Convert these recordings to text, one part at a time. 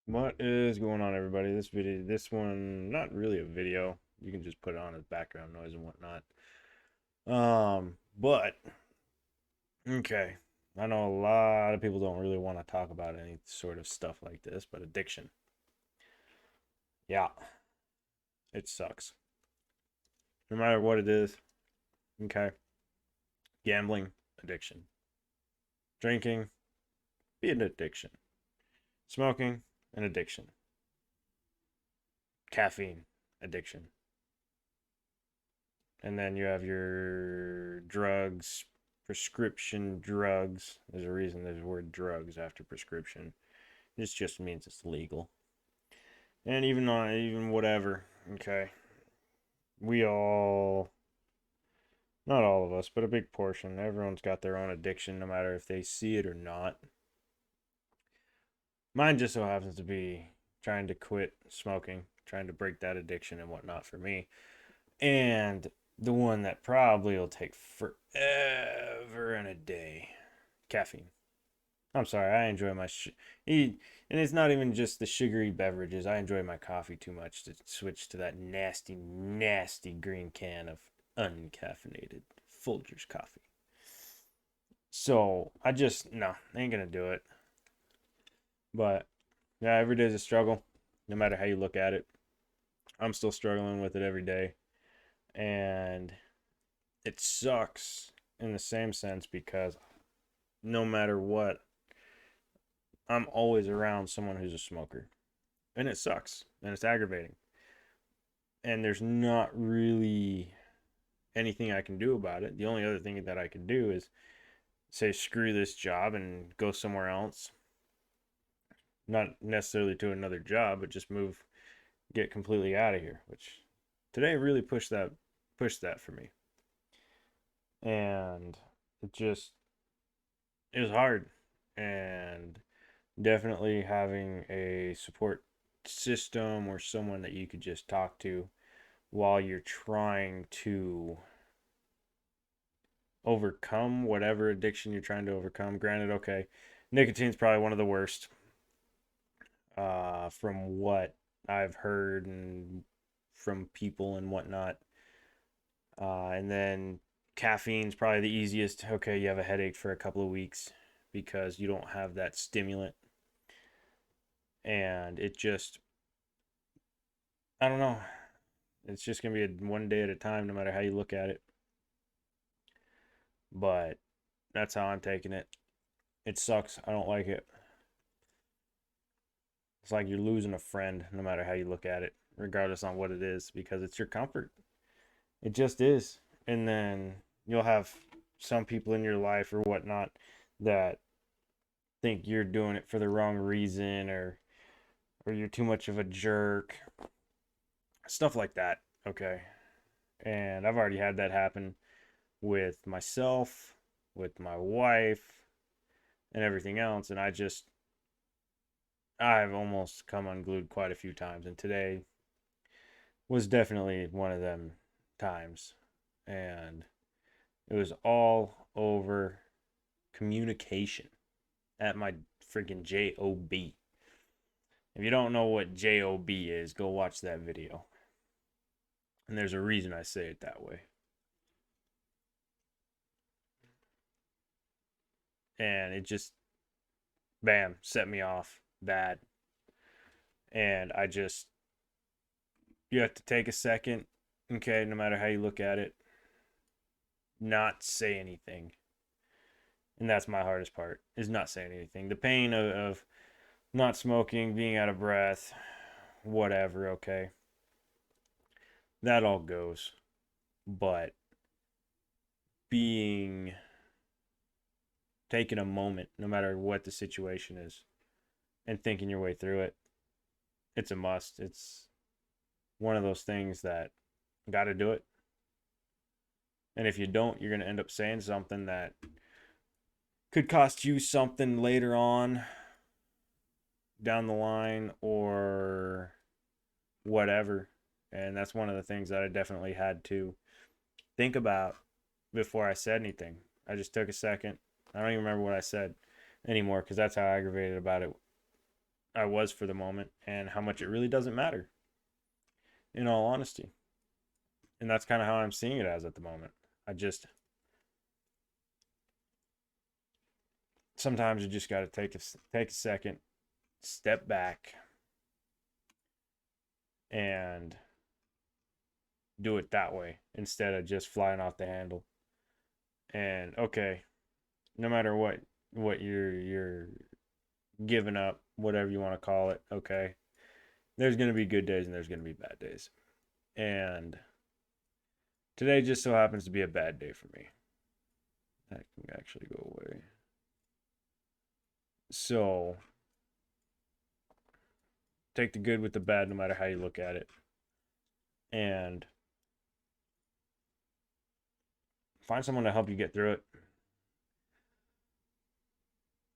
What is going on, everybody? This one, not really a video. You can just put it on as background noise and whatnot. But okay, I know a lot of people don't really want to talk about any sort of stuff like this, but addiction, yeah, it sucks. No matter what it is, okay, gambling, addiction, drinking, be an addiction, smoking, an addiction, caffeine, addiction. And then you have your drugs, prescription drugs. There's a reason there's the word drugs after prescription. This just means it's legal. And even whatever, okay. We all, not all of us, but a big portion, everyone's got their own addiction no matter if they see it or not. Mine just so happens to be trying to quit smoking, trying to break that addiction and whatnot for me. And the one that probably will take forever and a day, caffeine. I'm sorry, I enjoy and it's not even just the sugary beverages. I enjoy my coffee too much to switch to that nasty, nasty green can of uncaffeinated Folgers coffee. So I just no, I ain't gonna do it. But yeah, every day is a struggle, no matter how you look at it. I'm still struggling with it every day, and it sucks in the same sense because no matter what, I'm always around someone who's a smoker. And it sucks and it's aggravating. And there's not really anything I can do about it. The only other thing that I can do is say, screw this job and go somewhere else. Not necessarily to another job, but just move, get completely out of here, which today really pushed that for me. And it just, it was hard. And definitely having a support system or someone that you could just talk to while you're trying to overcome whatever addiction you're trying to overcome. Granted, okay, nicotine's probably one of the worst, from what I've heard and from people and whatnot. And then caffeine's probably the easiest. Okay, you have a headache for a couple of weeks because you don't have that stimulant. And it just, I don't know. It's just going to be a one day at a time, no matter how you look at it. But that's how I'm taking it. It sucks. I don't like it. It's like you're losing a friend, no matter how you look at it, regardless on what it is, because it's your comfort. It just is. And then you'll have some people in your life or whatnot that think you're doing it for the wrong reason, or you're too much of a jerk. Stuff like that. Okay. And I've already had that happen with myself, with my wife, and everything else. And I've almost come unglued quite a few times. And today was definitely one of them times. And it was all over communication at my freaking job. If you don't know what job is, go watch that video. And there's a reason I say it that way. And it just, bam, set me off bad. And you have to take a second, okay, no matter how you look at it, not say anything. And that's my hardest part, is not saying anything. The pain of not smoking, being out of breath, whatever, okay, that all goes. But being, taking a moment, no matter what the situation is, and thinking your way through it, it's a must. It's one of those things that got to do it. And if you don't, you're going to end up saying something that could cost you something later on down the line or whatever. And that's one of the things that I definitely had to think about before I said anything. I just took a second. I don't even remember what I said anymore because that's how aggravated about it I was for the moment and how much it really doesn't matter, in all honesty. And that's kind of how I'm seeing it as at the moment. I just sometimes you just got to take a second, step back, and do it that way instead of just flying off the handle. And okay, no matter what you're giving up, whatever you want to call it, okay, there's going to be good days and there's going to be bad days. And today just so happens to be a bad day for me. That can actually go away. So take the good with the bad no matter how you look at it. And find someone to help you get through it.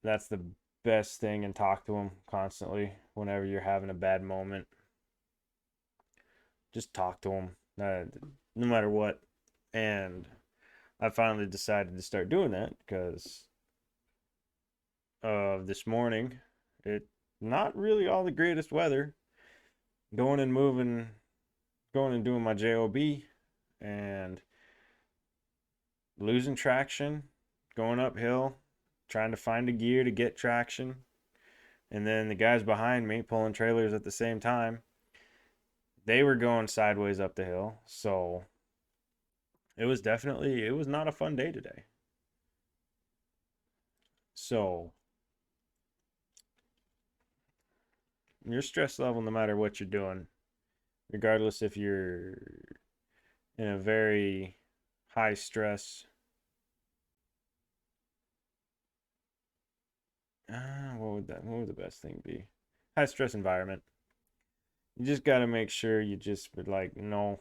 That's the best thing, and talk to them constantly whenever you're having a bad moment. Just talk to them, no matter what. And I finally decided to start doing that because this morning, it not really all the greatest weather. Going and moving, going and doing my job, and losing traction, going uphill, trying to find a gear to get traction, and then the guys behind me pulling trailers at the same time, they were going sideways up the hill. So it was not a fun day today. So your stress level, no matter what you're doing, regardless if you're in a very high stress, what would the best thing be? High stress environment. You just got to make sure you just like, no,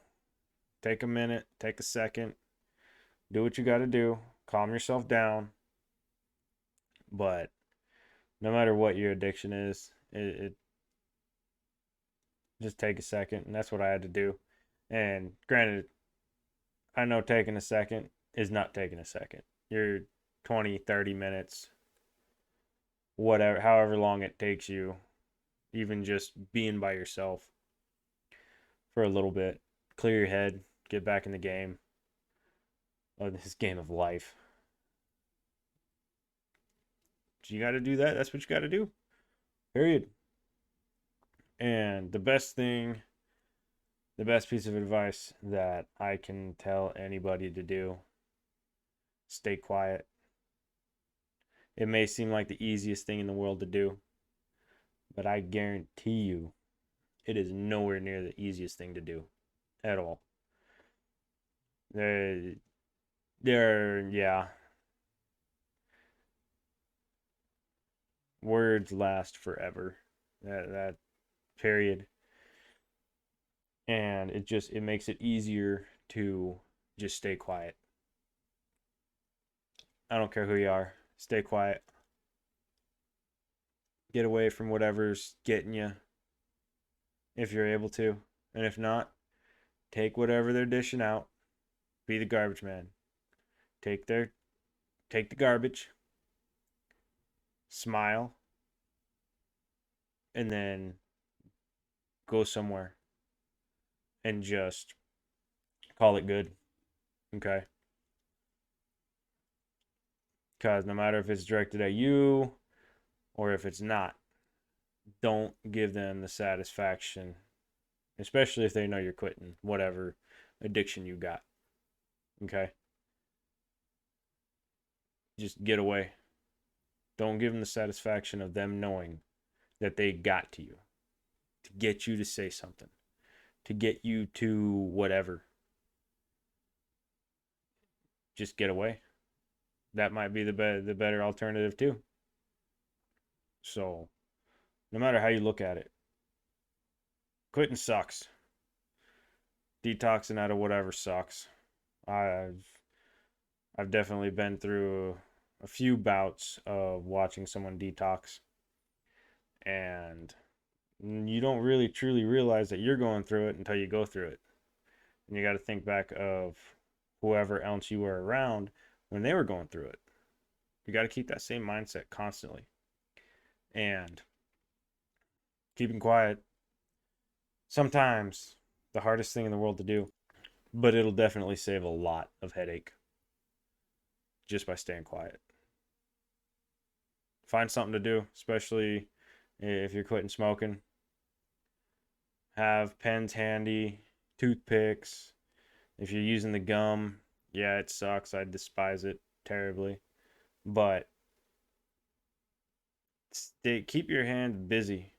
take a minute, take a second, do what you got to do, calm yourself down. But no matter what your addiction is, it just take a second, and that's what I had to do. And granted, I know taking a second is not taking a second. You're 20, 30 minutes, whatever, however long it takes you, even just being by yourself for a little bit, clear your head, get back in the game, of this game of life. So you got to do that. That's what you got to do. Period. And the best piece of advice that I can tell anybody to do, stay quiet. It may seem like the easiest thing in the world to do, but I guarantee you it is nowhere near the easiest thing to do at all. There, yeah, words last forever. That period. And it makes it easier to just stay quiet. I don't care who you are. Stay quiet. Get away from whatever's getting you if you're able to. And if not, take whatever they're dishing out. Be the garbage man. Take their take the garbage. Smile, and then go somewhere and just call it good. Okay? Cuz no matter if it's directed at you or if it's not, don't give them the satisfaction, especially if they know you're quitting whatever addiction you got. Okay? Just get away. Don't give them the satisfaction of them knowing that they got to you to get you to say something, to get you to whatever. Just get away. That might be the better alternative too. So, no matter how you look at it, quitting sucks. Detoxing out of whatever sucks. I've I've definitely been through a few bouts of watching someone detox, and you don't really truly realize that you're going through it until you go through it. And you got to think back of whoever else you were around when they were going through it. You got to keep that same mindset constantly. And Keeping quiet, sometimes the hardest thing in the world to do, but it'll definitely save a lot of headache just by staying quiet. Find something to do, especially if you're quitting smoking. Have pens handy, toothpicks. If you're using the gum, yeah, it sucks. I despise it terribly. But keep your hand busy.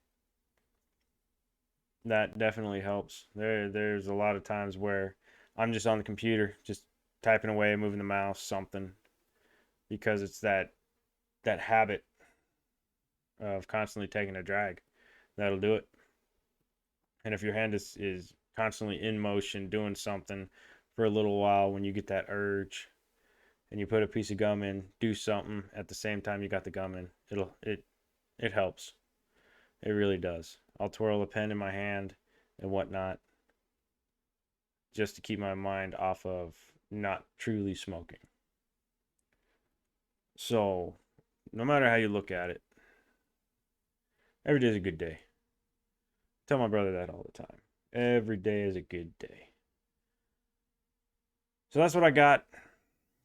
That definitely helps. There's a lot of times where I'm just on the computer, just typing away, moving the mouse, something, because it's that habit of constantly taking a drag. That'll do it. And if your hand is constantly in motion doing something for a little while, when you get that urge and you put a piece of gum in, do something at the same time you got the gum in, it helps. It really does. I'll twirl a pen in my hand and whatnot just to keep my mind off of not truly smoking. So, no matter how you look at it, every day is a good day. Tell my brother that all the time. Every day is a good day. So that's what I got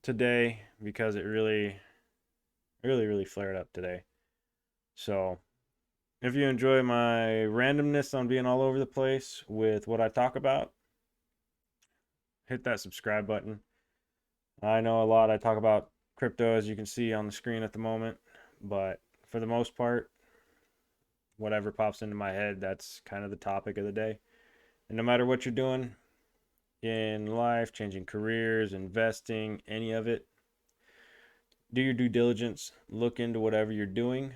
today because it really flared up today. So, if you enjoy my randomness on being all over the place with what I talk about, hit that subscribe button. I know a lot. I talk about crypto, as you can see on the screen at the moment, but for the most part, whatever pops into my head, that's kind of the topic of the day. And no matter what you're doing in life, changing careers, investing, any of it, do your due diligence, look into whatever you're doing,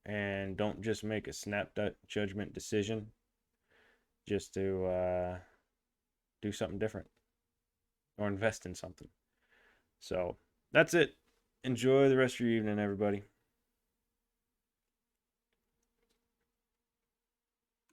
and don't just make a snap judgment decision just to do something different or invest in something. So that's it. Enjoy the rest of your evening, everybody.